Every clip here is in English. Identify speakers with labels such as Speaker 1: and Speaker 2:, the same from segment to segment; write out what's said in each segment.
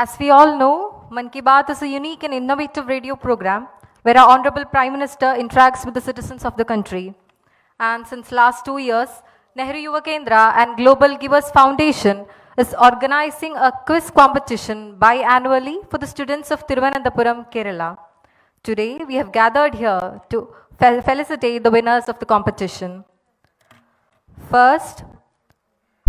Speaker 1: As we all know, Man Ki Baat is a unique and innovative radio program where our Honorable Prime Minister interacts with the citizens of the country. And since last 2 years, Nehru Yuva Kendra and Global Givers Foundation is organizing a quiz competition biannually for the students of Thiruvananthapuram, Kerala. Today, we have gathered here to felicitate the winners of the competition. First,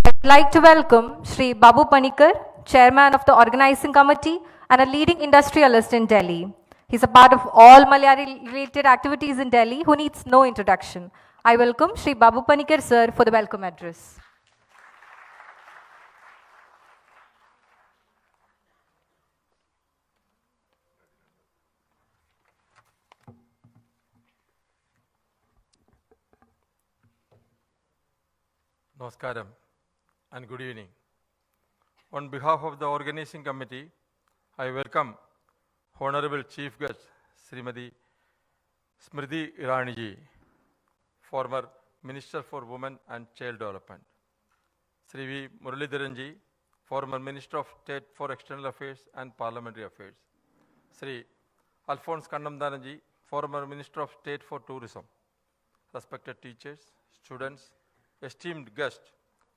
Speaker 1: I'd like to welcome Shri Babu Panikar, Chairman of the Organizing Committee and a leading industrialist in Delhi. He's a part of all Malayali-related activities in Delhi who needs no introduction. I welcome Shri Babu Panikar, sir, for the welcome address.
Speaker 2: Namaskaram and good evening. On behalf of the organizing committee, I welcome Honorable Chief Guest Srimati Smriti Irani ji, former Minister for Women and Child Development. Sri V. Muraleedharan ji, former Minister of State for External Affairs and Parliamentary Affairs. Sri Alphonse Kannamthanan ji, former Minister of State for Tourism. Respected teachers, students, esteemed guests,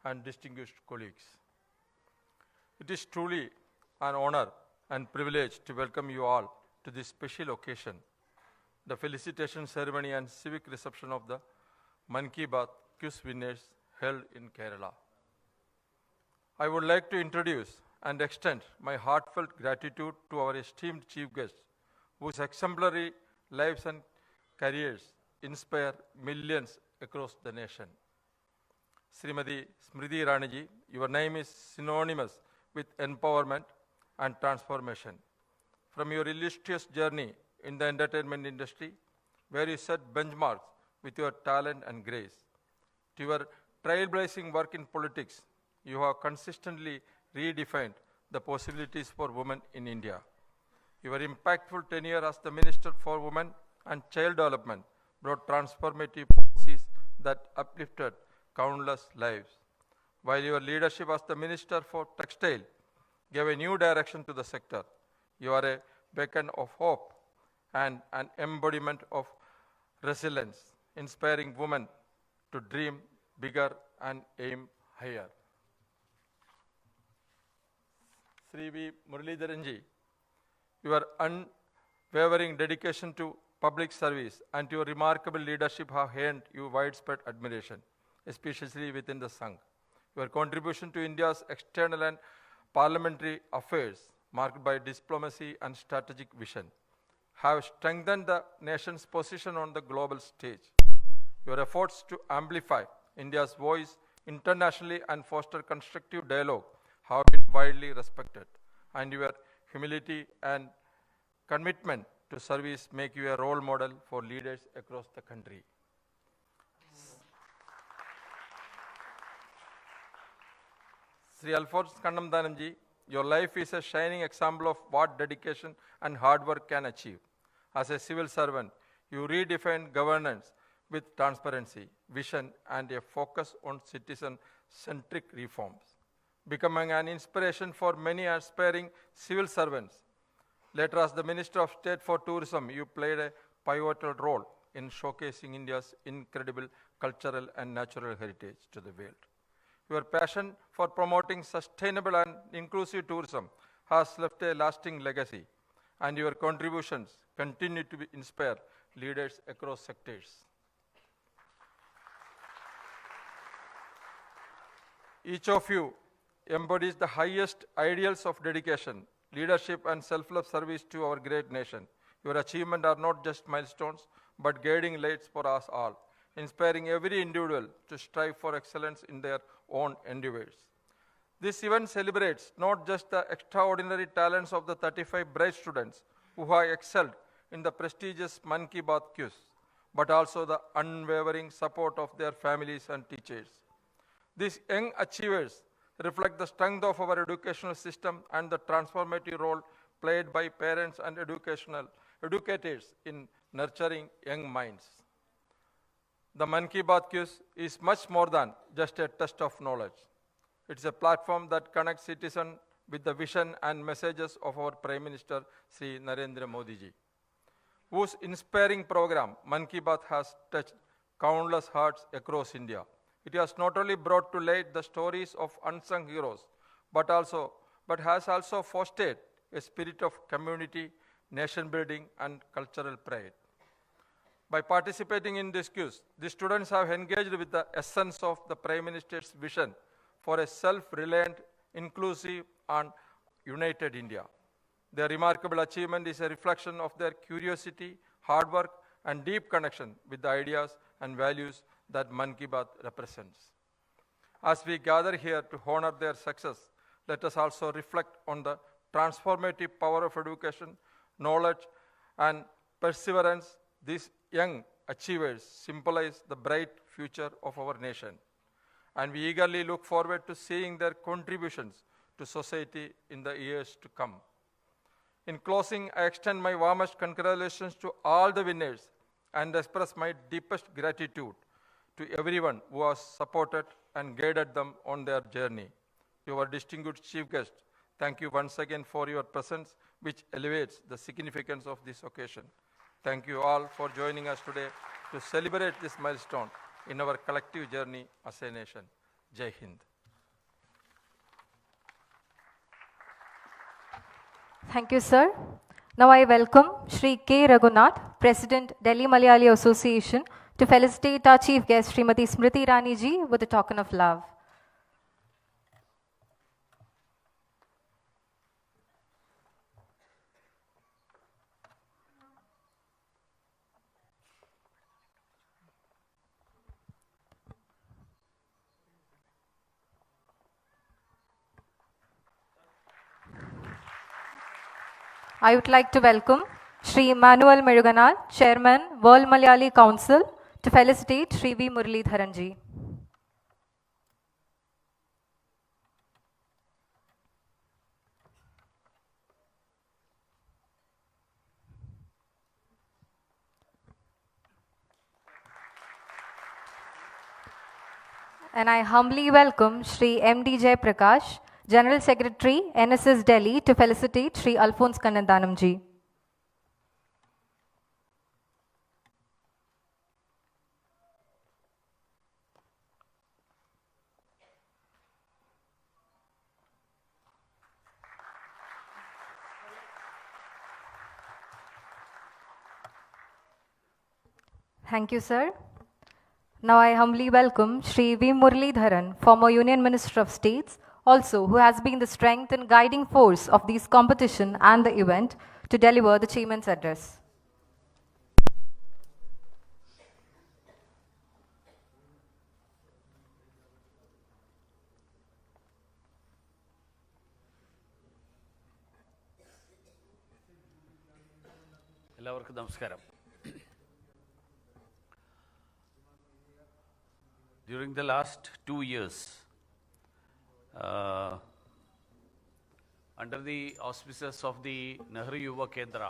Speaker 2: and distinguished colleagues. It is truly an honor and privilege to welcome you all to this special occasion, the felicitation ceremony and civic reception of the Man Ki Baat quiz winners held in Kerala. I would like to introduce and extend my heartfelt gratitude to our esteemed chief guests, whose exemplary lives and careers inspire millions across the nation. Srimati Smriti Irani ji, your name is synonymous with empowerment and transformation. From your illustrious journey in the entertainment industry, where you set benchmarks with your talent and grace, to your trailblazing work in politics, you have consistently redefined the possibilities for women in India. Your impactful tenure as the Minister for Women and Child Development brought transformative policies that uplifted countless lives, while your leadership as the Minister for Textile gave a new direction to the sector. You are a beacon of hope and an embodiment of resilience, inspiring women to dream bigger and aim higher. Sri V. Muraleedharan ji, your unwavering dedication to public service and your remarkable leadership have earned you widespread admiration, especially within the Sangh. Your contribution to India's external and parliamentary affairs, marked by diplomacy and strategic vision, have strengthened the nation's position on the global stage. Your efforts to amplify India's voice internationally and foster constructive dialogue have been widely respected, and your humility and commitment to service make you a role model for leaders across the country. Sri Alphonse Kannamthanan ji, your life is a shining example of what dedication and hard work can achieve. As a civil servant, you redefine governance with transparency, vision, and a focus on citizen-centric reforms, becoming an inspiration for many aspiring civil servants. Later, as the Minister of State for Tourism, you played a pivotal role in showcasing India's incredible cultural and natural heritage to the world. Your passion for promoting sustainable and inclusive tourism has left a lasting legacy, and your contributions continue to inspire leaders across sectors. Each of you embodies the highest ideals of dedication, leadership, and selfless service to our great nation. Your achievements are not just milestones, but guiding lights for us all, inspiring every individual to strive for excellence in their own endeavors. This event celebrates not just the extraordinary talents of the 35 bright students who have excelled in the prestigious Man Ki Baat quiz, but also the unwavering support of their families and teachers. These young achievers reflect the strength of our educational system and the transformative role played by parents and educators in nurturing young minds. The Man Ki Baat quiz is much more than just a test of knowledge. It's a platform that connects citizens with the vision and messages of our Prime Minister Sri Narendra Modi ji, whose inspiring program Man Ki Baat has touched countless hearts across India. It has not only brought to light the stories of unsung heroes, but has also fostered a spirit of community, nation building, and cultural pride. By participating in this quiz, the students have engaged with the essence of the Prime Minister's vision for a self-reliant, inclusive, and united India. Their remarkable achievement is a reflection of their curiosity, hard work, and deep connection with the ideas and values that Man Ki Baat represents. As we gather here to honor their success, let us also reflect on the transformative power of education, knowledge, and perseverance. These young achievers symbolize the bright future of our nation, and we eagerly look forward to seeing their contributions to society in the years to come. In closing, I extend my warmest congratulations to all the winners and express my deepest gratitude to everyone who has supported and guided them on their journey. To our distinguished chief guest, thank you once again for your presence, which elevates the significance of this occasion. Thank you all for joining us today to celebrate this milestone in our collective journey as a nation. Jai Hind.
Speaker 1: Thank you, sir. Now I welcome Shri K. Raghunath, President, Delhi Malayali Association, to felicitate our chief guest, Srimati Smriti Irani ji, with a token of love. I would like to welcome Shri Manuel Meruganal, Chairman, World Malayali Council, to felicitate Shri V. Muraleedharan ji. And I humbly welcome Shri M.D. Jay Prakash, General Secretary, NSS Delhi, to felicitate Shri Alphonse Kannandanam ji. Thank you, sir. Now I humbly welcome Shri V. Muraleedharan, former Union Minister of States, also who has been the strength and guiding force of this competition and the event, to deliver the Chairman's address.
Speaker 3: എല്ലാവർക്കും നമസ്കാരം. During the last 2 years, under the auspices of the Nehru Yuva Kendra,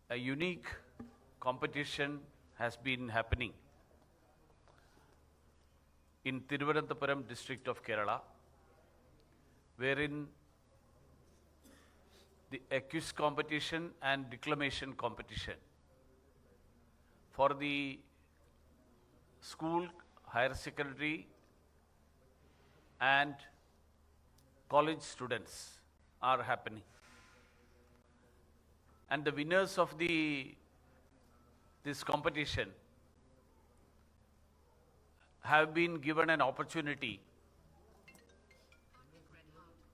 Speaker 3: a unique competition has been happening in Thiruvananthapuram district of Kerala, wherein the quiz competition and declamation competition for the school, higher secondary and college students are happening. And the winners of this competition have been given an opportunity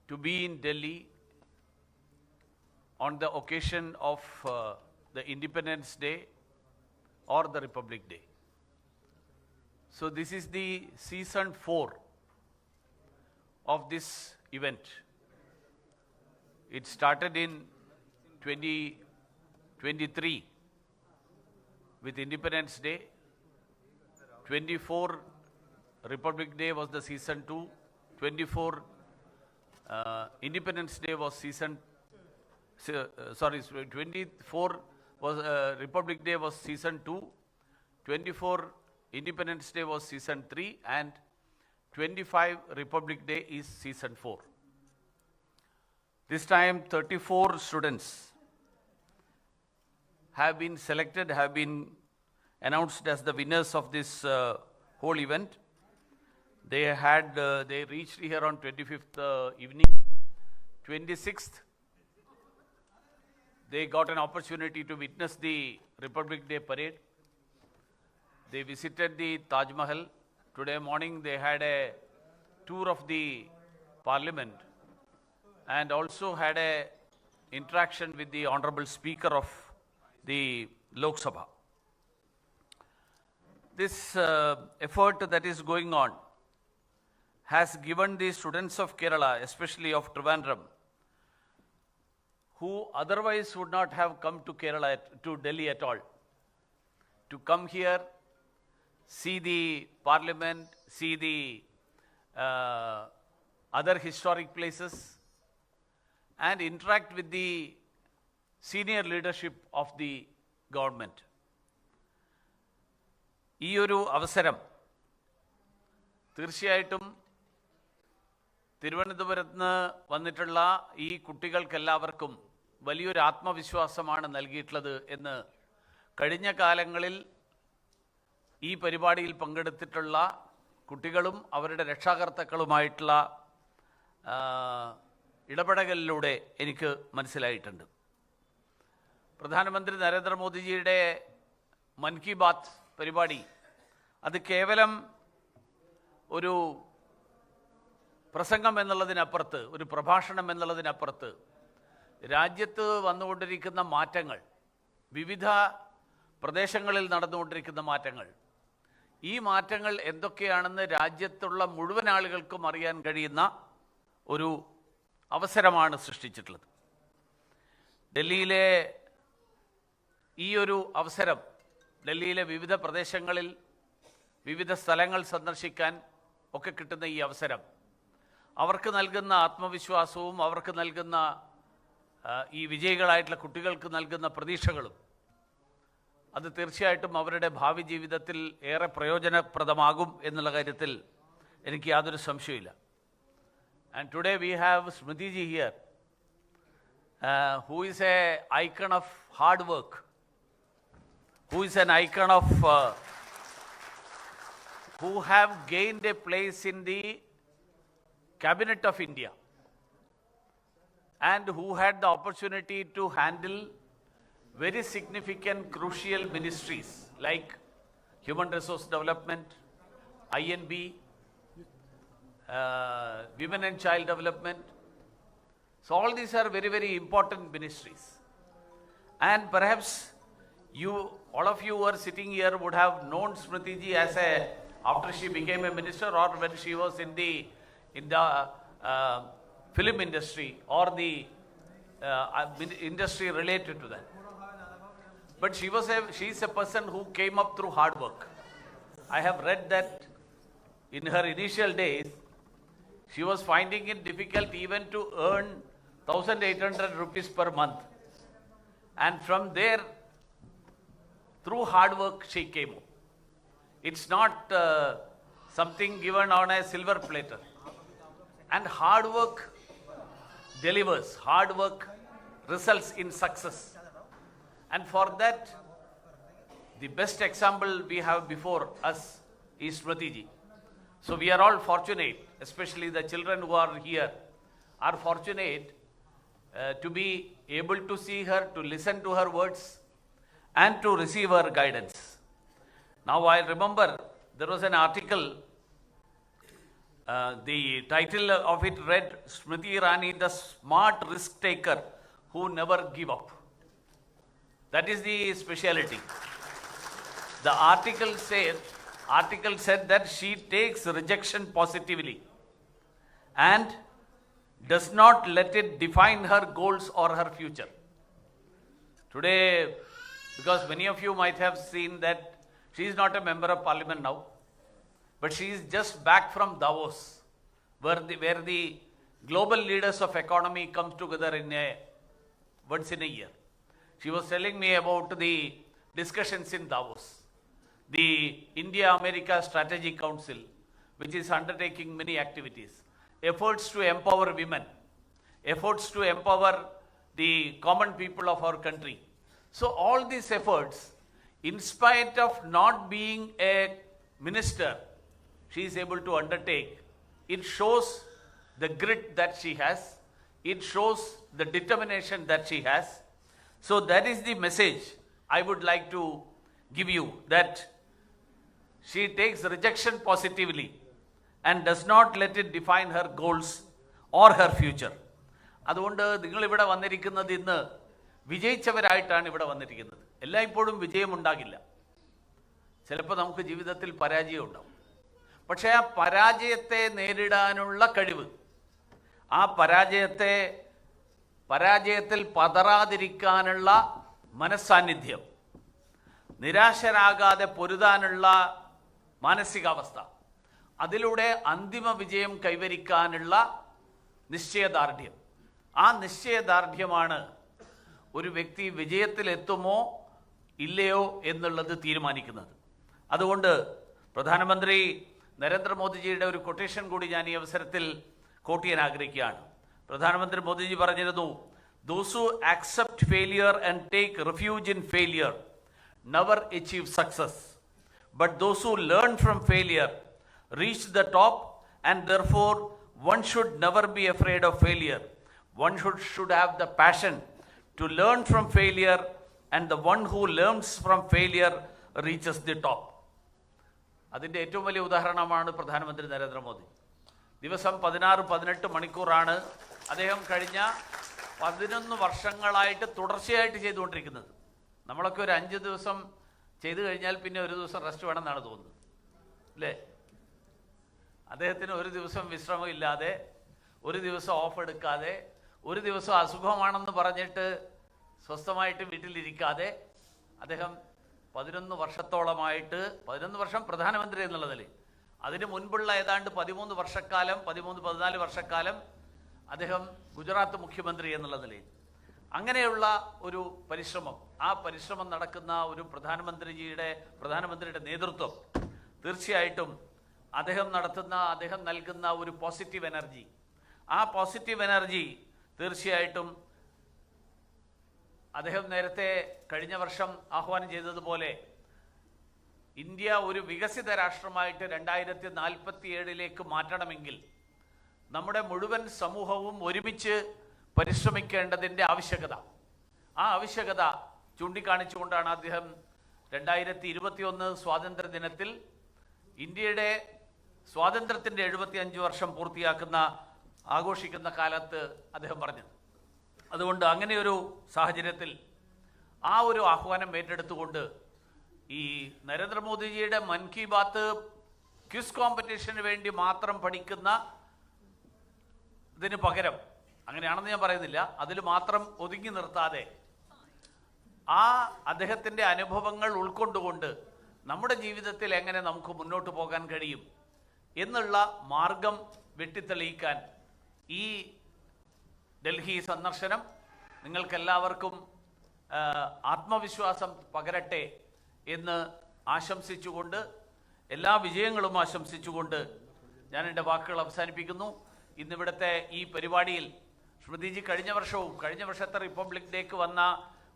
Speaker 3: to be in Delhi on the occasion of the Independence Day or the Republic Day. So this is the season 4 of this event. It started in 2023 with Independence Day. 24 Republic Day was the season 2. 24 Independence Day was season 24 was Republic Day was season 2, 24 Independence Day was season 3, and 25 Republic Day is season 4. This time 34 students have been selected, have been announced as the winners of this whole event. They reached here on 25th evening. 26th, they got an opportunity to witness the Republic Day parade. They visited the Taj Mahal. Today morning they had a tour of the Parliament and also had a interaction with the Honorable Speaker of the Lok Sabha. This effort that is going on has given the students of Kerala, especially of Trivandrum, who otherwise would not have come to Kerala, to Delhi at all, to come here, see the Parliament, see the other historic places, and interact with the senior leadership of the government. ഈ ഒരു അവസരം തീർച്ചയായിട്ടും തിരുവനന്തപുരത്ത് നിന്ന് വന്നിട്ടുള്ള ഈ കുട്ടികൾക്കെല്ലാവർക്കും വലിയൊരു ആത്മവിശ്വാസമാണ് നൽകിയിട്ടുള്ളത് എന്ന് കഴിഞ്ഞ കാലങ്ങളിൽ ഈ പരിപാടിയിൽ പങ്കെടുത്തിട്ടുള്ള കുട്ടികളും അവരുടെ രക്ഷാകർത്താക്കളുമായിട്ടുള്ള ഇടപെടലിലൂടെ എനിക്ക് മനസ്സിലായിട്ടുണ്ട്. പ്രധാനമന്ത്രി നരേന്ദ്രമോദിജിയുടെ മൻ കി ബാത്ത് പരിപാടി അത് കേവലം ഒരു പ്രസംഗം എന്നുള്ളതിനപ്പുറത്ത്, ഒരു പ്രഭാഷണം എന്നുള്ളതിനപ്പുറത്ത് രാജ്യത്ത് വന്നുകൊണ്ടിരിക്കുന്ന മാറ്റങ്ങൾ, വിവിധ പ്രദേശങ്ങളിൽ നടന്നുകൊണ്ടിരിക്കുന്ന മാറ്റങ്ങൾ, ഈ മാറ്റങ്ങൾ എന്തൊക്കെയാണെന്ന് രാജ്യത്തുള്ള മുഴുവൻ ആളുകൾക്കും അറിയാൻ കഴിയുന്ന ഒരു അവസരമാണ് സൃഷ്ടിച്ചിട്ടുള്ളത്. ഡൽഹിയിലെ ഈ ഒരു അവസരം, ഡൽഹിയിലെ വിവിധ പ്രദേശങ്ങളിൽ വിവിധ സ്ഥലങ്ങൾ സന്ദർശിക്കാൻ ഒക്കെ കിട്ടുന്ന ഈ അവസരം അവർക്ക് നൽകുന്ന ആത്മവിശ്വാസവും അവർക്ക് നൽകുന്ന ഈ വിജയികളായിട്ടുള്ള കുട്ടികൾക്ക് നൽകുന്ന പ്രതീക്ഷകളും അത് തീർച്ചയായിട്ടും അവരുടെ ഭാവി ജീവിതത്തിൽ ഏറെ പ്രയോജനപ്രദമാകും എന്നുള്ള കാര്യത്തിൽ എനിക്ക് യാതൊരു സംശയമില്ല. And today we have Smritiji here, who is an icon of hard work, who is an icon of, who have gained a place in the Cabinet of India and who had the opportunity to handle very significant crucial ministries like Human Resource Development, INB, Women and Child Development. So all these are very, very important ministries. And perhaps you, all of you who are sitting here would have known Smritiji as after she became a minister or when she was in the film industry or the industry related to that. But she is a person who came up through hard work. I have read that in her initial days, she was finding it difficult even to earn 1,800 rupees per month. And from there, through hard work, she came up. It's not something given on a silver platter. And hard work delivers. Hard work results in success. And for that, the best example we have before us is Smritiji. So we are all fortunate, especially the children who are here, are fortunate to be able to see her, to listen to her words, and to receive her guidance. Now I remember there was an article, the title of it read, Smriti Irani, the smart risk taker who never give up. That is the speciality. The article said that she takes rejection positively and does not let it define her goals or her future. Today, because many of you might have seen that she is not a member of parliament now, but she is just back from Davos, where the global leaders of economy come together once in a year. She was telling me about the discussions in Davos, the India-America Strategic Council, which is undertaking many activities, efforts to empower women, efforts to empower the common people of our country. So all these efforts, in spite of not being a minister, she is able to undertake. It shows the grit that she has. It shows the determination that she has. So that is the message I would like to give you, that she takes rejection positively and does not let it define her goals or her future. അതുകൊണ്ട് നിങ്ങളിവിടെ വന്നിരിക്കുന്നത് ഇന്ന് വിജയിച്ചവരായിട്ടാണ് ഇവിടെ വന്നിരിക്കുന്നത്. എല്ലായ്പ്പോഴും വിജയമുണ്ടാകില്ല. ചിലപ്പോൾ നമുക്ക് ജീവിതത്തിൽ പരാജയം ഉണ്ടാവും. പക്ഷേ ആ പരാജയത്തെ നേരിടാനുള്ള കഴിവ്, ആ പരാജയത്തിൽ പതറാതിരിക്കാനുള്ള മനസ്സാന്നിധ്യം, നിരാശരാകാതെ പൊരുതാനുള്ള മാനസികാവസ്ഥ, അതിലൂടെ അന്തിമ വിജയം കൈവരിക്കാനുള്ള നിശ്ചയദാർഢ്യം, ആ നിശ്ചയദാർഢ്യമാണ് ഒരു വ്യക്തി വിജയത്തിലെത്തുമോ ഇല്ലയോ എന്നുള്ളത് തീരുമാനിക്കുന്നത്. അതുകൊണ്ട് പ്രധാനമന്ത്രി നരേന്ദ്രമോദിജിയുടെ ഒരു കൊട്ടേഷൻ കൂടി ഞാൻ ഈ അവസരത്തിൽ കോട്ട് ചെയ്യാൻ ആഗ്രഹിക്കുകയാണ്. പ്രധാനമന്ത്രി മോദിജി പറഞ്ഞിരുന്നു, "Those who accept failure and take refuge in failure never achieve success. But those who learn from failure reach the top, and therefore one should never be afraid of failure. One should have the passion to learn from failure, and the one who learns from failure reaches the top." അതിൻ്റെ ഏറ്റവും വലിയ ഉദാഹരണമാണ് പ്രധാനമന്ത്രി നരേന്ദ്രമോദി. ദിവസം 16-18 മണിക്കൂറാണ് അദ്ദേഹം കഴിഞ്ഞ 11 വർഷങ്ങളായിട്ട് തുടർച്ചയായിട്ട് ചെയ്തുകൊണ്ടിരിക്കുന്നത്. നമ്മളൊക്കെ ഒരു 5 ദിവസം ചെയ്തു കഴിഞ്ഞാൽ പിന്നെ ഒരു ദിവസം റെസ്റ്റ് വേണമെന്നാണ് തോന്നുന്നത്, അല്ലേ? അദ്ദേഹത്തിന് ഒരു ദിവസം വിശ്രമം ഇല്ലാതെ, ഒരു ദിവസം ഓഫ് എടുക്കാതെ, ഒരു ദിവസം അസുഖമാണെന്ന് പറഞ്ഞിട്ട് സ്വസ്ഥമായിട്ട് വീട്ടിലിരിക്കാതെ അദ്ദേഹം 11 വർഷത്തോളമായിട്ട്, 11 വർഷം പ്രധാനമന്ത്രി എന്നുള്ളതിൽ, അതിന് മുൻപുള്ള ഏതാണ്ട് 13 വർഷക്കാലം, 13-14 വർഷക്കാലം അദ്ദേഹം ഗുജറാത്ത് മുഖ്യമന്ത്രി എന്നുള്ള നിലയിൽ, അങ്ങനെയുള്ള ഒരു പരിശ്രമം, ആ പരിശ്രമം നടക്കുന്ന ഒരു പ്രധാനമന്ത്രിയുടെ നേതൃത്വം തീർച്ചയായിട്ടും അദ്ദേഹം നൽകുന്ന ഒരു പോസിറ്റീവ് എനർജി, ആ പോസിറ്റീവ് എനർജി തീർച്ചയായിട്ടും അദ്ദേഹം നേരത്തെ കഴിഞ്ഞ വർഷം ആഹ്വാനം ചെയ്തതുപോലെ ഇന്ത്യ ഒരു വികസിത രാഷ്ട്രമായിട്ട് 2047 മാറ്റണമെങ്കിൽ നമ്മുടെ മുഴുവൻ സമൂഹവും ഒരുമിച്ച് പരിശ്രമിക്കേണ്ടതിൻ്റെ ആവശ്യകത, ആ ആവശ്യകത ചൂണ്ടിക്കാണിച്ചുകൊണ്ടാണ് അദ്ദേഹം 2021 സ്വാതന്ത്ര്യ ദിനത്തിൽ ഇന്ത്യയുടെ സ്വാതന്ത്ര്യത്തിൻ്റെ 75 വർഷം ആഘോഷിക്കുന്ന കാലത്ത് അദ്ദേഹം പറഞ്ഞത്. അതുകൊണ്ട് അങ്ങനെയൊരു സാഹചര്യത്തിൽ ആ ഒരു ആഹ്വാനം ഏറ്റെടുത്തുകൊണ്ട് ഈ നരേന്ദ്രമോദിജിയുടെ മൻ കി ബാത്ത് ക്വിസ് കോമ്പറ്റീഷന് വേണ്ടി മാത്രം പഠിക്കുന്ന ഇതിന് പകരം, അങ്ങനെയാണെന്ന് ഞാൻ പറയുന്നില്ല, അതിൽ മാത്രം ഒതുങ്ങി നിർത്താതെ ആ അദ്ദേഹത്തിൻ്റെ അനുഭവങ്ങൾ ഉൾക്കൊണ്ടുകൊണ്ട് നമ്മുടെ ജീവിതത്തിൽ എങ്ങനെ നമുക്ക് മുന്നോട്ട് പോകാൻ കഴിയും എന്നുള്ള മാർഗം വെട്ടിത്തെളിയിക്കാൻ ഈ ഡൽഹി സന്ദർശനം നിങ്ങൾക്കെല്ലാവർക്കും ആത്മവിശ്വാസം പകരട്ടെ എന്ന് ആശംസിച്ചുകൊണ്ട്, എല്ലാ വിജയങ്ങളും ആശംസിച്ചുകൊണ്ട് ഞാൻ എൻ്റെ വാക്കുകൾ അവസാനിപ്പിക്കുന്നു. ഇന്നിവിടുത്തെ ഈ പരിപാടിയിൽ സ്മൃതിജി കഴിഞ്ഞ വർഷത്തെ റിപ്പബ്ലിക് ഡേക്ക് വന്ന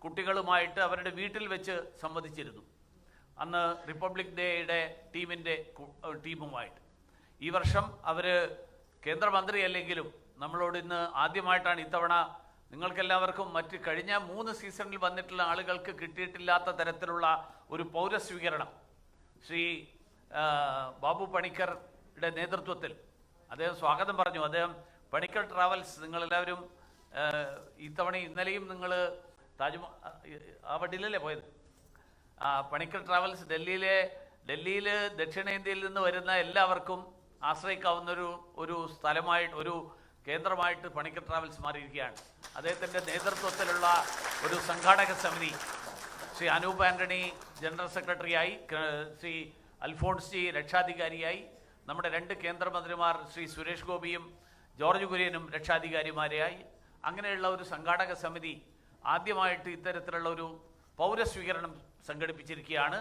Speaker 3: കുട്ടികളുമായിട്ട് അവരുടെ വീട്ടിൽ വെച്ച് സംവദിച്ചിരുന്നു. അന്ന് റിപ്പബ്ലിക് ഡേയുടെ ടീമുമായിട്ട്. ഈ വർഷം അവർ കേന്ദ്രമന്ത്രിയല്ലെങ്കിലും നമ്മളോട് ഇന്ന് ആദ്യമായിട്ടാണ് ഇത്തവണ നിങ്ങൾക്കെല്ലാവർക്കും മറ്റ് കഴിഞ്ഞ 3 സീസണിൽ വന്നിട്ടുള്ള ആളുകൾക്ക് കിട്ടിയിട്ടില്ലാത്ത തരത്തിലുള്ള ഒരു പൗരസ്വീകരണം ശ്രീ ബാബു പണിക്കറുടെ നേതൃത്വത്തിൽ അദ്ദേഹം സ്വാഗതം പറഞ്ഞു. അദ്ദേഹം പണിക്കർ ട്രാവൽസ്, നിങ്ങളെല്ലാവരും ഇന്നലെയും നിങ്ങൾ വണ്ടിയിലല്ലേ പോയത്? പണിക്കർ ട്രാവൽസ് ഡൽഹിയിൽ ദക്ഷിണേന്ത്യയിൽ നിന്ന് വരുന്ന എല്ലാവർക്കും ആശ്രയിക്കാവുന്ന ഒരു സ്ഥലമായിട്ട്, ഒരു കേന്ദ്രമായിട്ട് പണിക്കർ ട്രാവൽസ് മാറിയിരിക്കുകയാണ്. അദ്ദേഹത്തിൻ്റെ നേതൃത്വത്തിലുള്ള ഒരു സംഘാടക സമിതി, ശ്രീ അനൂപ് ആൻ്റണി ജനറൽ സെക്രട്ടറിയായി, ശ്രീ അൽഫോൺസ് ജി രക്ഷാധികാരിയായി, നമ്മുടെ 2 കേന്ദ്രമന്ത്രിമാർ ശ്രീ സുരേഷ് ഗോപിയും ജോർജ് കുര്യനും രക്ഷാധികാരിമാരെയായി, അങ്ങനെയുള്ള ഒരു സംഘാടക സമിതി ആദ്യമായിട്ട് ഇത്തരത്തിലുള്ള ഒരു പൗരസ്വീകരണം സംഘടിപ്പിച്ചിരിക്കുകയാണ്.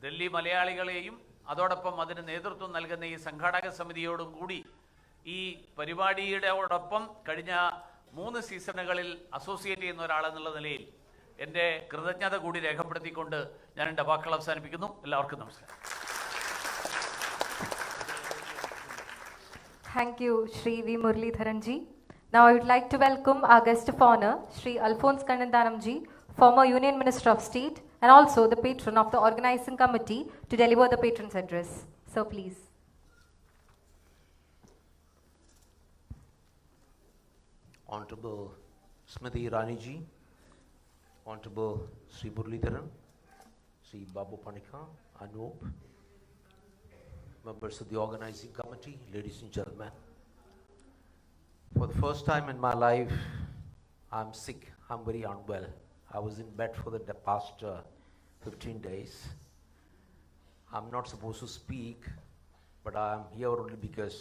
Speaker 3: ഡൽഹി മലയാളികളെയും അതോടൊപ്പം അതിന് നേതൃത്വം നൽകുന്ന ഈ സംഘാടക സമിതിയോടും കൂടി ഈ പരിപാടിയോടൊപ്പം കഴിഞ്ഞ 3 സീസണുകളിൽ അസോസിയേറ്റ് ചെയ്യുന്ന ഒരാളെന്നുള്ള നിലയിൽ എൻ്റെ കൃതജ്ഞത കൂടി രേഖപ്പെടുത്തിക്കൊണ്ട് ഞാൻ എൻ്റെ വാക്കുകൾ അവസാനിപ്പിക്കുന്നു. എല്ലാവർക്കും നമസ്കാരം.
Speaker 1: Thank you, Shri V. Muraleedharan ji. Now I would like to welcome our guest of honor, Shri Alphonse Kannanthanam ji, former Union Minister of State and also the patron of the organizing committee, to deliver the patron's address. So please.
Speaker 4: Honorable Smriti Irani ji, Honorable Sri Muraleedharan, Sri Babu Panika, Anup, members of the organizing committee, ladies and gentlemen. For the first time in my life, I'm sick, I'm very unwell. I was in bed for the past 15 days. I'm not supposed to speak, but I'm here only because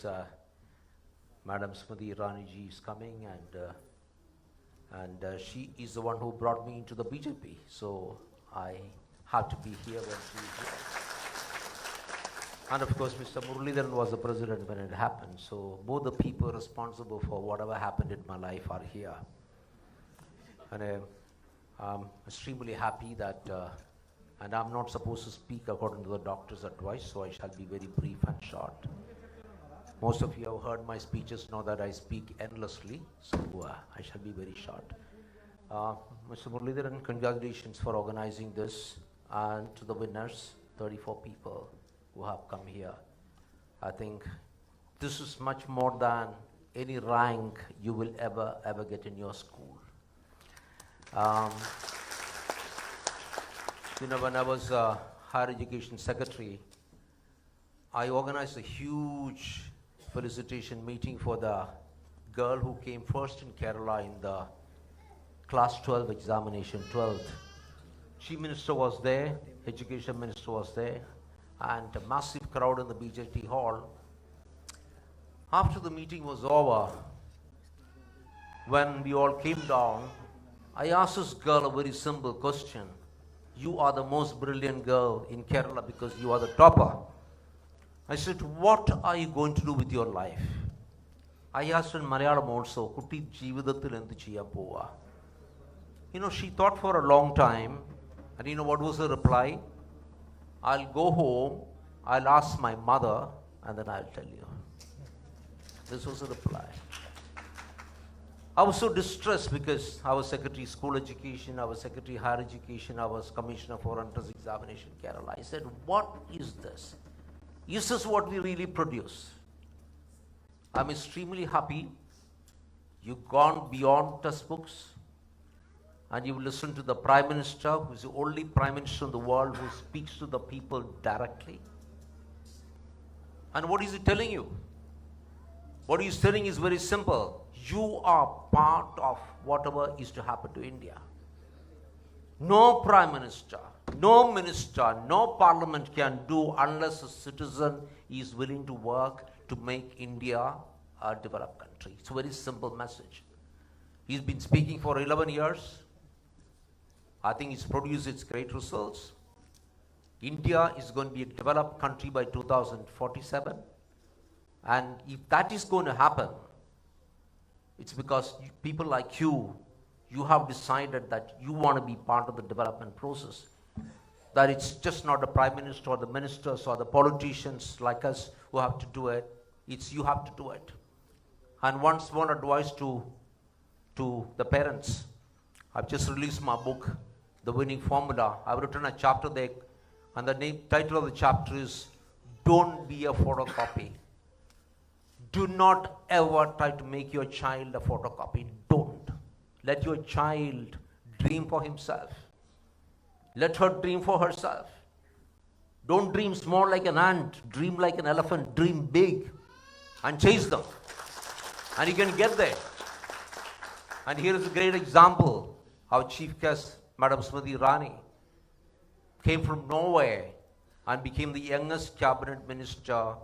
Speaker 4: Madam Smriti Irani ji is coming, and she is the one who brought me into the BJP. So I have to be here when she is here. And of course, Mr. Muraleedharan was the president when it happened. So both the people responsible for whatever happened in my life are here. And I'm extremely happy that, and I'm not supposed to speak according to the doctor's advice, so I shall be very brief and short. Most of you have heard my speeches, know that I speak endlessly, so I shall be very short. Mr. Muraleedharan, congratulations for organizing this, and to the winners, 34 people who have come here. I think this is much more than any rank you will ever get in your school. When I was higher education secretary, I organized a huge felicitation meeting for the girl who came first in Kerala in the class 12 examination, 12th. Chief Minister was there, Education Minister was there, and a massive crowd in the BJP hall. After the meeting was over, when we all came down, I asked this girl a very simple question. You are the most brilliant girl in Kerala because you are the topper. I said, what are you going to do with your life? I asked in Malayalam also, Kutti Jeevithathil endu cheyan pova? She thought for a long time, and what was her reply? I'll go home, I'll ask my mother, and then I'll tell you. This was the reply. I was so distressed because I was Secretary School Education, I was Secretary Higher Education, I was Commissioner for Entrance Examination Kerala. I said, what is this? Is this what we really produce? I'm extremely happy you've gone beyond textbooks and you've listened to the Prime Minister, who is the only Prime Minister in the world who speaks to the people directly. And what is he telling you? What he's telling is very simple. You are part of whatever is to happen to India. No Prime Minister, no Minister, no Parliament can do unless a citizen is willing to work to make India a developed country. It's a very simple message. He's been speaking for 11 years. I think it's produced its great results. India is going to be a developed country by 2047. And if that is going to happen, it's because people like you have decided that you want to be part of the development process. That it's just not the Prime Minister or the ministers or the politicians like us who have to do it. It's you have to do it. And once one advice to the parents, I've just released my book, The Winning Formula. I've written a chapter there, and the title of the chapter is Don't Be a Photocopy. Do not ever try to make your child a photocopy. Don't. Let your child dream for himself. Let her dream for herself. Don't dream small like an ant. Dream like an elephant. Dream big and chase them. And you can get there. And here is a great example. Our chief guest, Madam Smriti Irani, came from nowhere and became the youngest cabinet minister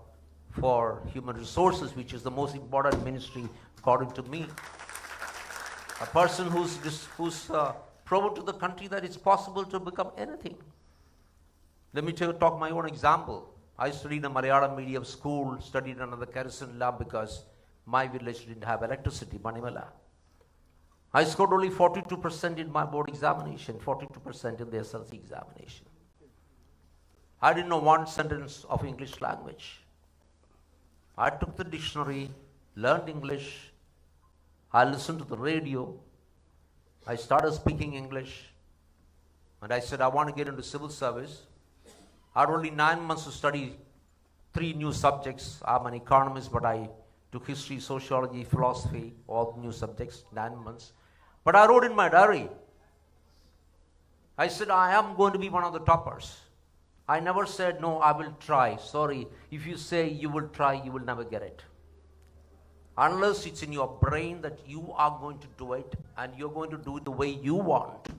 Speaker 4: for human resources, which is the most important ministry according to me. A person who's proven to the country that it's possible to become anything. Let me talk my own example. I studied in a Malayalam medium school, studied under the kerosene lamp because my village didn't have electricity, Manimala. I scored only 42% in my board examination, 42% in the SLC examination. I didn't know one sentence of English language. I took the dictionary, learned English, I listened to the radio, I started speaking English, and I said I want to get into civil service. I had only 9 months to study 3 new subjects. I'm an economist, but I took history, sociology, philosophy, all new subjects, 9 months. But I wrote in my diary, I said I am going to be one of the toppers. I never said, no, I will try. Sorry, if you say you will try, you will never get it. Unless it's in your brain that you are going to do it and you're going to do it the way you want.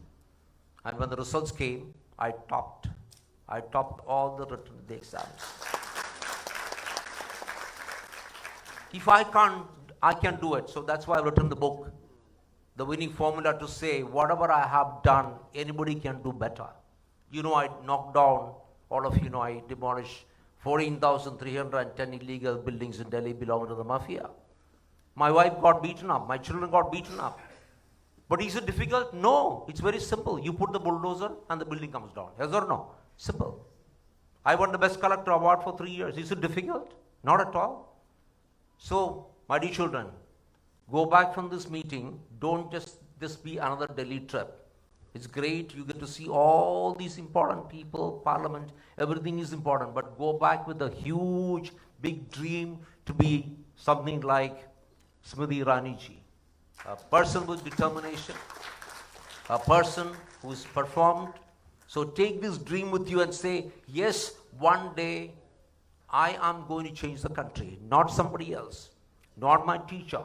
Speaker 4: And when the results came, I topped. I topped all the written the exams. If I can't, I can do it. So that's why I've written the book, The Winning Formula, to say whatever I have done, anybody can do better. You know, I knocked down, all of you know, I demolished 14,310 illegal buildings in Delhi belonging to the mafia. My wife got beaten up. My children got beaten up. But is it difficult? No. It's very simple. You put the bulldozer and the building comes down. Yes or no? Simple. I won the Best Collector Award for 3 years. Is it difficult? Not at all. So, my dear children, go back from this meeting. Don't just this be another Delhi trip. It's great. You get to see all these important people, parliament, everything is important. But go back with a huge, big dream to be something like Smriti Iraniji, a person with determination, a person who's performed. So take this dream with you and say, yes, one day I am going to change the country, not somebody else, not my teacher,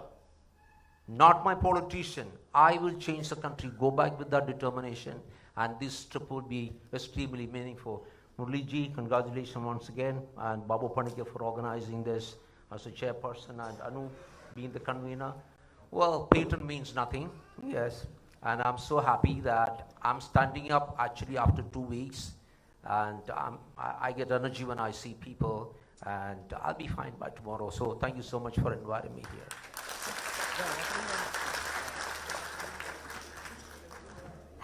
Speaker 4: not my politician. I will change the country. Go back with that determination, and this trip will be extremely meaningful. Muraleedharan, congratulations once again, and Babu Panikya for organizing this as a chairperson, and Anu being the convener. Well, patent means nothing, yes, and I'm so happy that I'm standing up actually after 2 weeks, and I get energy when I see people, and I'll be fine by tomorrow. So thank you so much for inviting me here.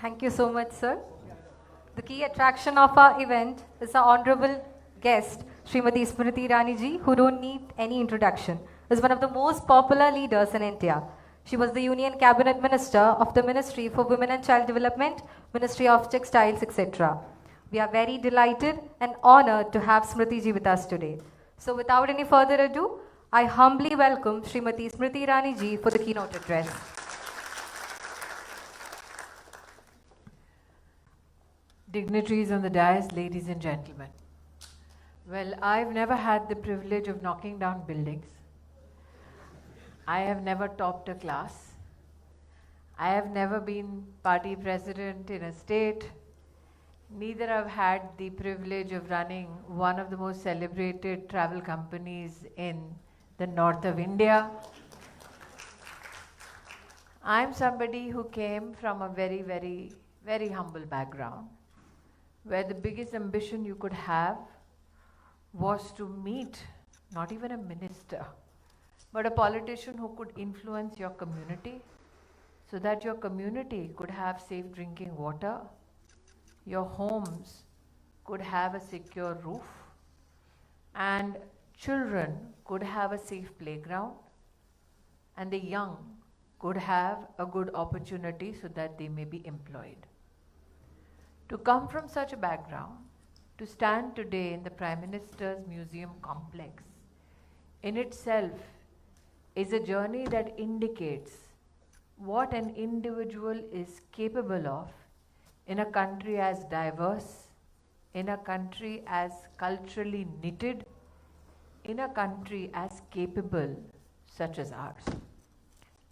Speaker 1: Thank you so much, sir. The key attraction of our event is our honorable guest, Srimati Smriti Iraniji, who don't need any introduction, is one of the most popular leaders in India. She was the Union Cabinet Minister of the Ministry for Women and Child Development, Ministry of Textiles, etc. We are very delighted and honored to have Smriti ji with us today. So without any further ado, I humbly welcome Srimati Smriti Iraniji for the keynote address.
Speaker 5: Dignitaries on the dais, ladies and gentlemen. Well, I've never had the privilege of knocking down buildings. I have never topped a class. I have never been party president in a state. Neither have had the privilege of running one of the most celebrated travel companies in the north of India. I'm somebody who came from a very, very, very humble background, where the biggest ambition you could have was to meet not even a minister, but a politician who could influence your community so that your community could have safe drinking water, your homes could have a secure roof, and children could have a safe playground, and the young could have a good opportunity so that they may be employed. To come from such a background, to stand today in the Prime Minister's Museum complex, in itself is a journey that indicates what an individual is capable of in a country as diverse, in a country as culturally knitted, in a country as capable such as ours.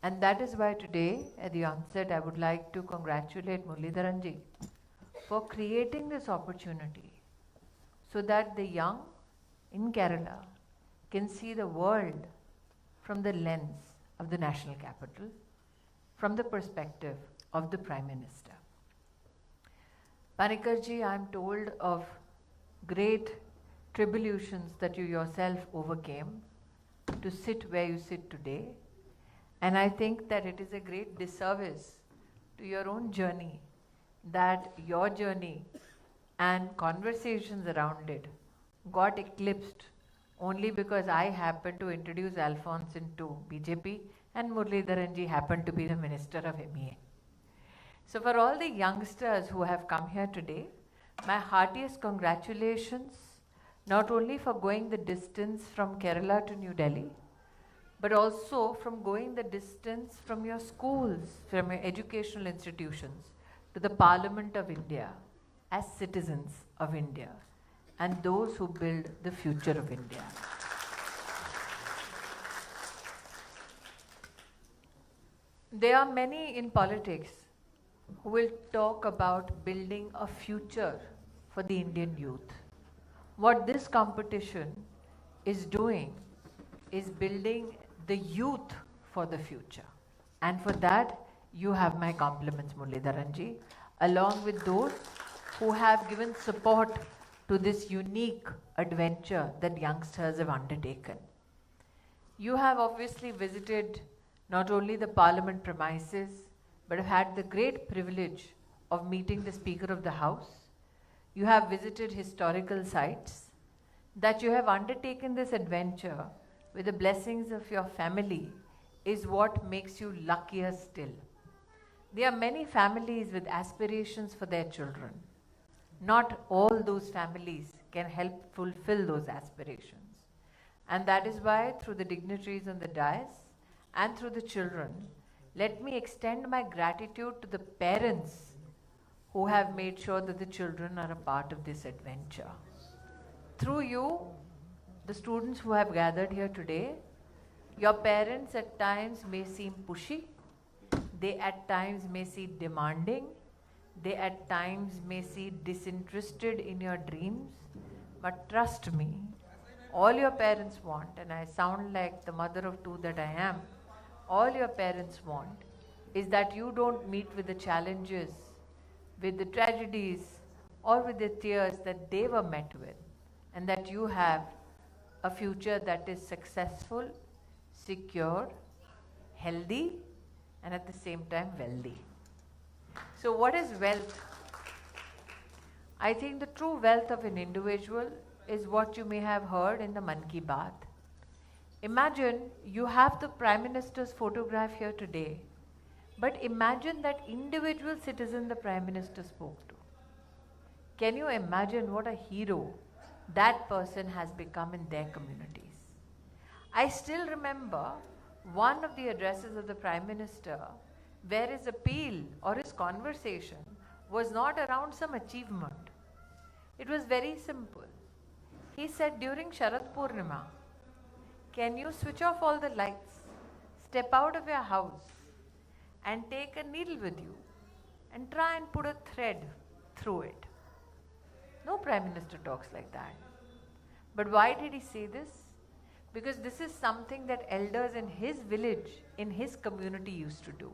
Speaker 5: And that is why today, at the onset, I would like to congratulate Muraleedharan ji for creating this opportunity so that the young in Kerala can see the world from the lens of the national capital, from the perspective of the Prime Minister. Panikarji, I am told of great tribulations that you yourself overcame to sit where you sit today. And I think that it is a great disservice to your own journey that your journey and conversations around it got eclipsed only because I happened to introduce Alphonse into BJP and Muraleedharan ji happened to be the Minister of MEA. So for all the youngsters who have come here today, my heartiest congratulations, not only for going the distance from Kerala to New Delhi, but also from going the distance from your schools, from your educational institutions, to the Parliament of India as citizens of India and those who build the future of India. There are many in politics who will talk about building a future for the Indian youth. What this competition is doing is building the youth for the future. And for that, you have my compliments, Muraleedharan ji, along with those who have given support to this unique adventure that youngsters have undertaken. You have obviously visited not only the Parliament premises, but have had the great privilege of meeting the Speaker of the House. You have visited historical sites. That you have undertaken this adventure with the blessings of your family is what makes you luckier still. There are many families with aspirations for their children. Not all those families can help fulfill those aspirations. And that is why, through the dignitaries on the dais and through the children, let me extend my gratitude to the parents who have made sure that the children are a part of this adventure. Through you, the students who have gathered here today, your parents at times may seem pushy, they at times may seem demanding, they at times may seem disinterested in your dreams, but trust me, all your parents want, and I sound like the mother of two that I am, all your parents want is that you don't meet with the challenges, with the tragedies, or with the tears that they were met with, and that you have a future that is successful, secure, healthy, and at the same time wealthy. So what is wealth? I think the true wealth of an individual is what you may have heard in the Man Ki Baat. Imagine you have the Prime Minister's photograph here today, but imagine that individual citizen the Prime Minister spoke to. Can you imagine what a hero that person has become in their communities? I still remember one of the addresses of the Prime Minister where his appeal or his conversation was not around some achievement. It was very simple. He said, during Sharad Purnima, can you switch off all the lights, step out of your house and take a needle with you and try and put a thread through it? No Prime Minister talks like that. But why did he say this? Because this is something that elders in his village, in his community used to do.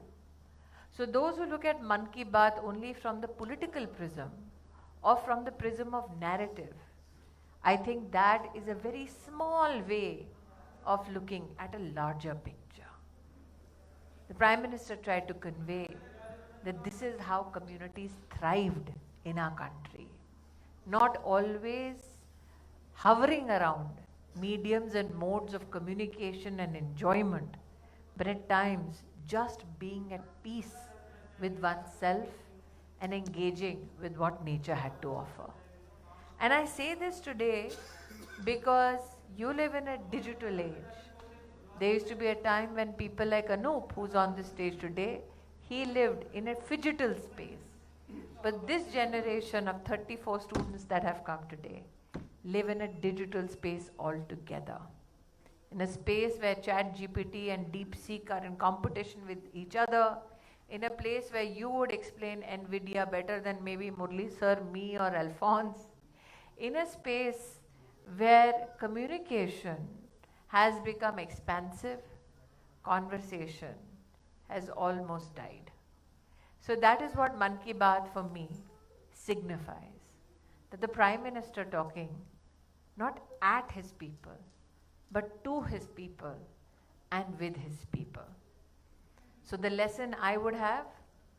Speaker 5: So those who look at Man Ki Baat only from the political prism or from the prism of narrative, I think that is a very small way of looking at a larger picture. The Prime Minister tried to convey that this is how communities thrived in our country. Not always hovering around mediums and modes of communication and enjoyment, but at times just being at peace with oneself and engaging with what nature had to offer. And I say this today because you live in a digital age. There used to be a time when people like Anup, who's on the stage today, he lived in a phygital space. But this generation of 34 students that have come today live in a digital space altogether. In a space where ChatGPT and DeepSeek are in competition with each other, in a place where you would explain NVIDIA better than maybe Murli sir, me or Alphonse, in a space where communication has become expansive, conversation has almost died. So that is what Man Ki Baat for me signifies. That the Prime Minister talking not at his people, but to his people and with his people. So the lesson I would have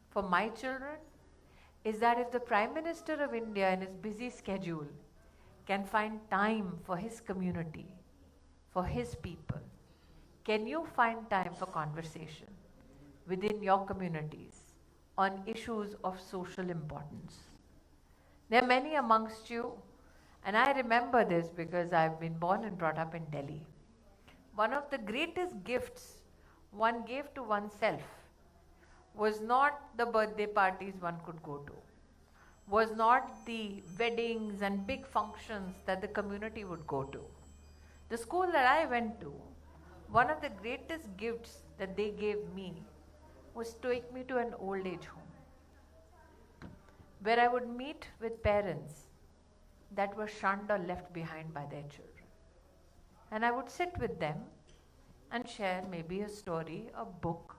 Speaker 5: for my children is that if the Prime Minister of India in his busy schedule can find time for his community, for his people, can you find time for conversation within your communities on issues of social importance? There are many amongst you, and I remember this because I've been born and brought up in Delhi. One of the greatest gifts one gave to oneself was not the birthday parties one could go to, was not the weddings and big functions that the community would go to. The school that I went to, one of the greatest gifts that they gave me was to take me to an old age home, where I would meet with parents that were shunned or left behind by their children. And I would sit with them and share maybe a story, a book.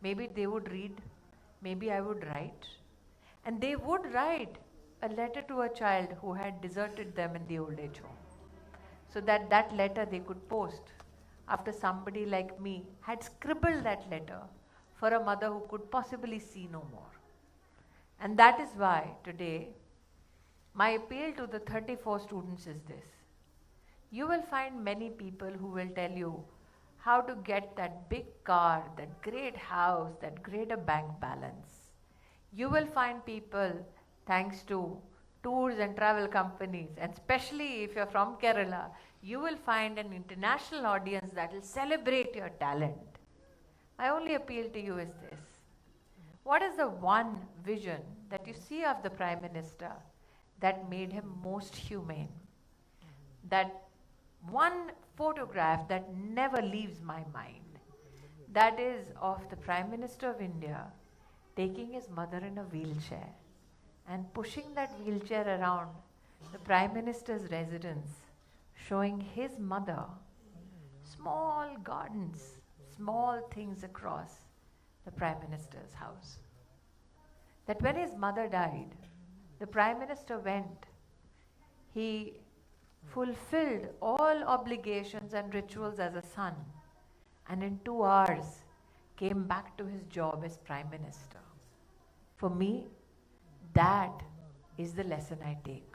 Speaker 5: Maybe they would read, maybe I would write. And they would write a letter to a child who had deserted them in the old age home, so that that letter they could post after somebody like me had scribbled that letter for a mother who could possibly see no more. And that is why today my appeal to the 34 students is this. You will find many people who will tell you how to get that big car, that great house, that greater bank balance. You will find people, thanks to tours and travel companies, and especially if you're from Kerala, you will find an international audience that will celebrate your talent. My only appeal to you is this. What is the one vision that you see of the Prime Minister that made him most humane? That one photograph that never leaves my mind, that is of the Prime Minister of India taking his mother in a wheelchair and pushing that wheelchair around the Prime Minister's residence, showing his mother small gardens, small things across the Prime Minister's house. That when his mother died, the Prime Minister went, he fulfilled all obligations and rituals as a son, and in 2 hours came back to his job as Prime Minister. For me, that is the lesson I take.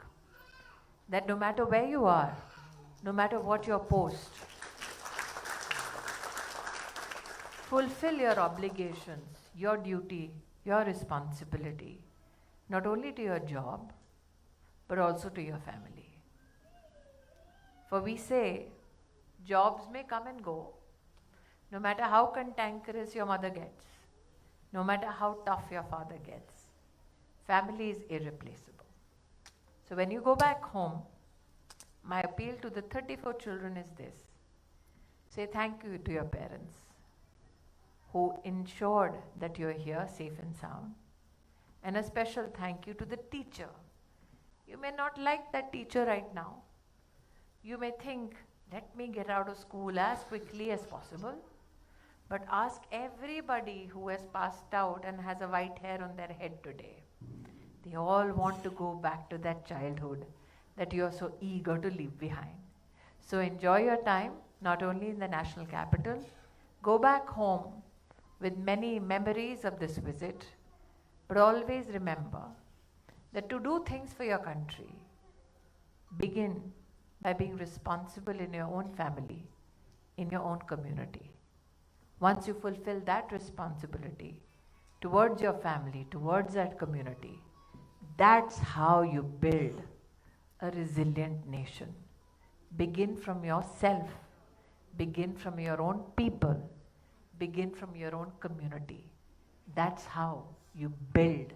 Speaker 5: That no matter where you are, no matter what your post, fulfill your obligations, your duty, your responsibility, not only to your job, but also to your family. For we say, jobs may come and go, no matter how cantankerous your mother gets, no matter how tough your father gets. Family is irreplaceable. So when you go back home, my appeal to the 34 children is this. Say thank you to your parents who ensured that you are here safe and sound. And a special thank you to the teacher. You may not like that teacher right now. You may think, let me get out of school as quickly as possible. But ask everybody who has passed out and has a white hair on their head today. They all want to go back to that childhood that you are so eager to leave behind. So enjoy your time, not only in the national capital. Go back home with many memories of this visit. But always remember that to do things for your country, begin by being responsible in your own family, in your own community. Once you fulfill that responsibility towards your family, towards that community, that's how you build a resilient nation. Begin from yourself, begin from your own people, begin from your own community. That's how you build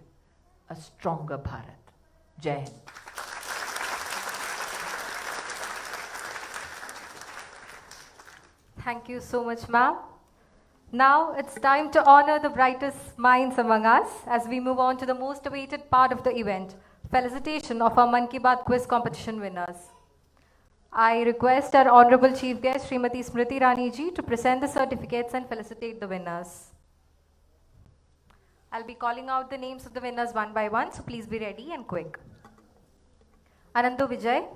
Speaker 5: a stronger Bharat. Jai Hind.
Speaker 1: Thank you so much, ma'am. Now it's time to honor the brightest minds among us as we move on to the most awaited part of the event, felicitation of our Mann Ki Baat quiz competition winners. I request our Honorable Chief Guest, Srimati Smriti Rani ji, to present the certificates and felicitate the winners. I'll be calling out the names of the winners one by one, so please be ready and quick. Anandu Vijay,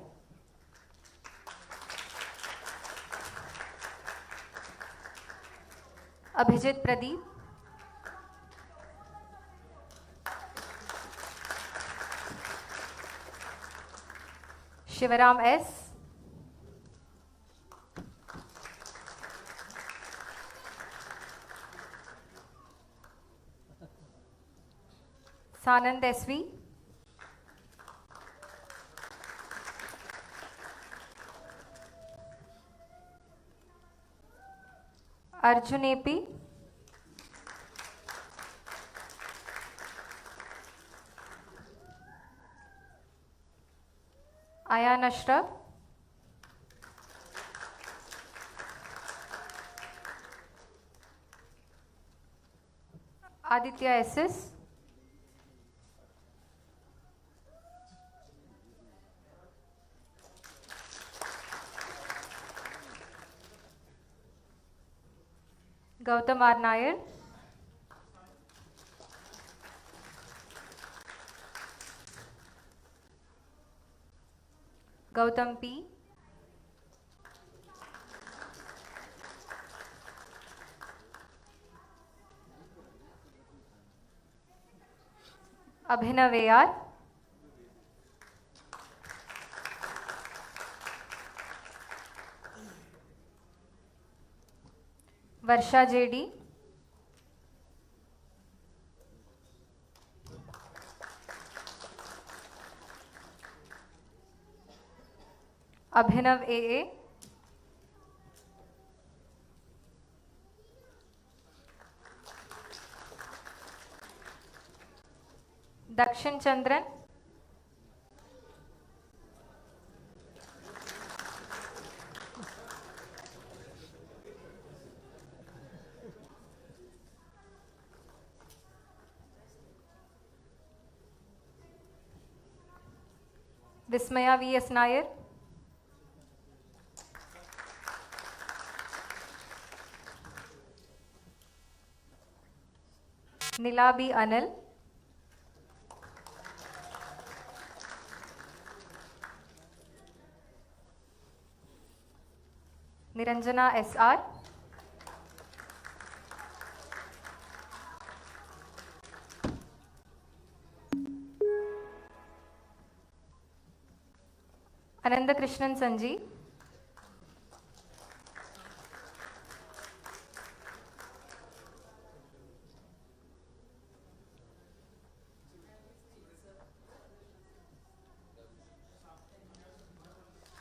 Speaker 1: Abhijit Pradeep, Shivaram S, Sanand SV, Arjun AP, Ayan Ashraf, Aditya SS, Gautam R. Nair, Gautam P, Abhinav AR, Varsha JD, Abhinav AA, Dakshin Chandran, Vismaya VS Nair, Nilabi Anil, Niranjana SR, Ananda Krishnan Sanji,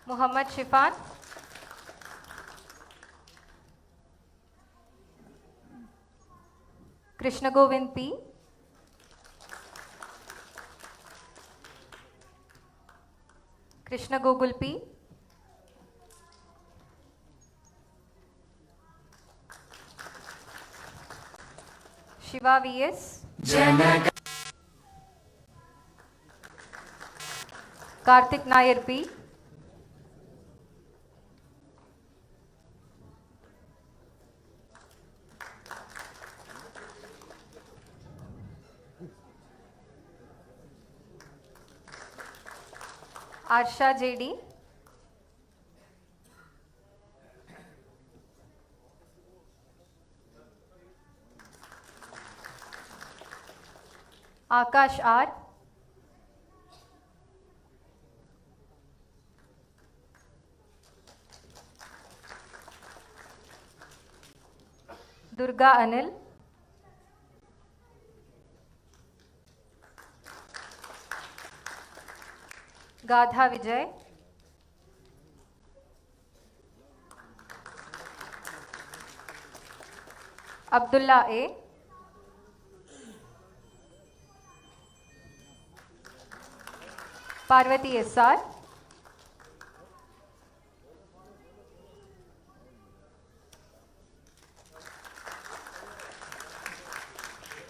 Speaker 1: Muhammad Shifan, Krishna Govind P, Krishna Gogul P, Shiva VS, Karthik Nair P, Arsha JD, Akash R, Durga Anil, Gadha Vijay, Abdullah A, Parvati SR,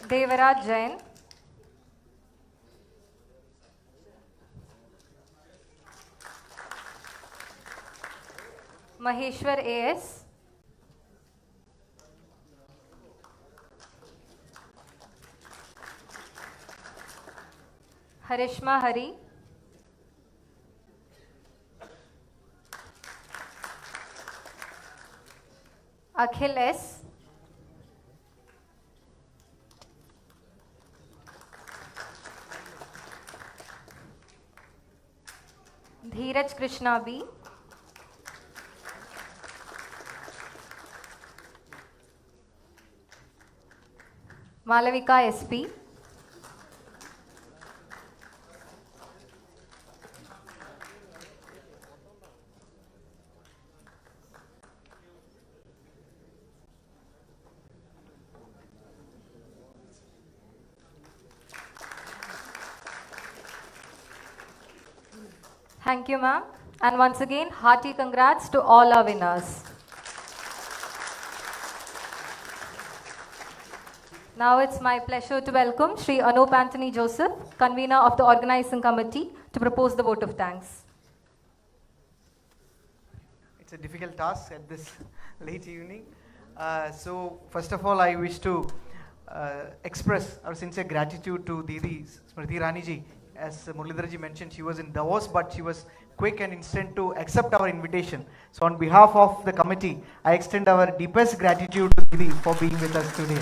Speaker 1: Devaraj Jain, Maheshwar AS, Harishma Hari, Akhil S, Dheeraj Krishna B. Malavika SP. Thank you, ma'am. And once again, hearty congrats to all our winners. Now it's my pleasure to welcome Sri Anup Anthony Joseph, convener of the organizing committee, to propose the vote of thanks.
Speaker 6: It's a difficult task at this late evening. So first of all, I wish to express our sincere gratitude to Didi Smriti Rani ji. As Muraleedharan ji mentioned, she was in Davos, but she was quick and instant to accept our invitation. So on behalf of the committee, I extend our deepest gratitude to Didi for being with us today.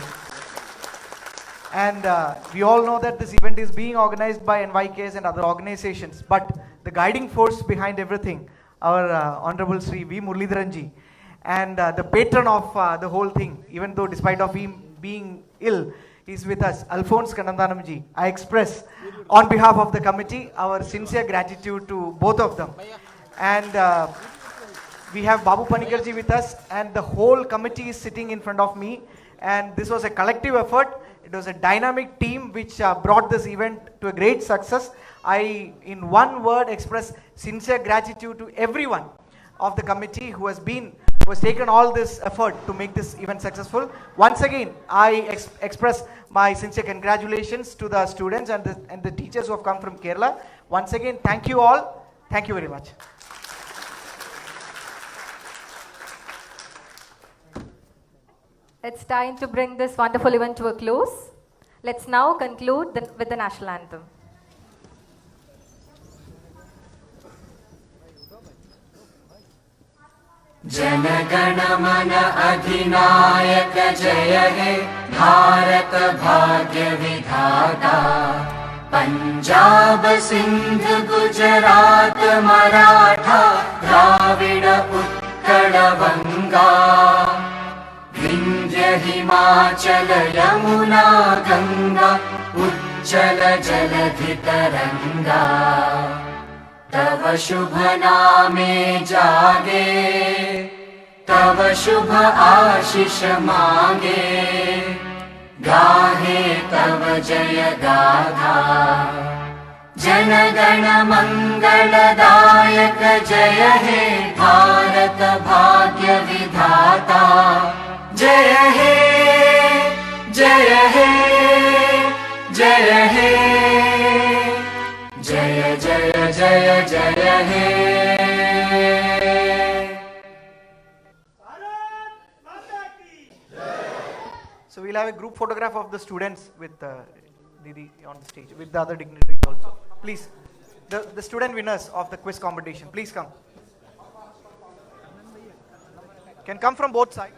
Speaker 6: And we all know that this event is being organized by NYKs and other organizations, but the guiding force behind everything, our Honorable Sri V. Muraleedharan ji, and the patron of the whole thing, even though despite of him being ill, is with us, Alphonse Kannandanam ji. I express on behalf of the committee our sincere gratitude to both of them. And we have Babu Panikar ji with us, and the whole committee is sitting in front of me, and this was a collective effort. It was a dynamic team which brought this event to a great success. I, in one word, express sincere gratitude to everyone of the committee who has taken all this effort to make this event successful. Once again, I express my sincere congratulations to the students and the teachers who have come from Kerala. Once again, thank you all. Thank you very much.
Speaker 1: It's time to bring this wonderful event to a close. Let's now conclude with the national anthem.
Speaker 7: जनगण मन अधिनायक जय हे भारत भाग्य विधाता पंजाब सिंध गुजरात मराठा द्राविड उत्कल बंगा विंध्य हिमाचल यमुना गंगा उज्जल जलधि तरंगा तव शुभ नामे जागे तव शुभ आशीष मांगे गाहे तव जय गाथा जनगण मंगलदायक जय हे भारत भाग्य विधाता जय हे जय हे जय हे जय जय जय जय हे
Speaker 6: So we'll have a group photograph of the students with Didi on the stage, with the other dignitaries also. Please, the student winners of the quiz competition, please come. Can come from both sides.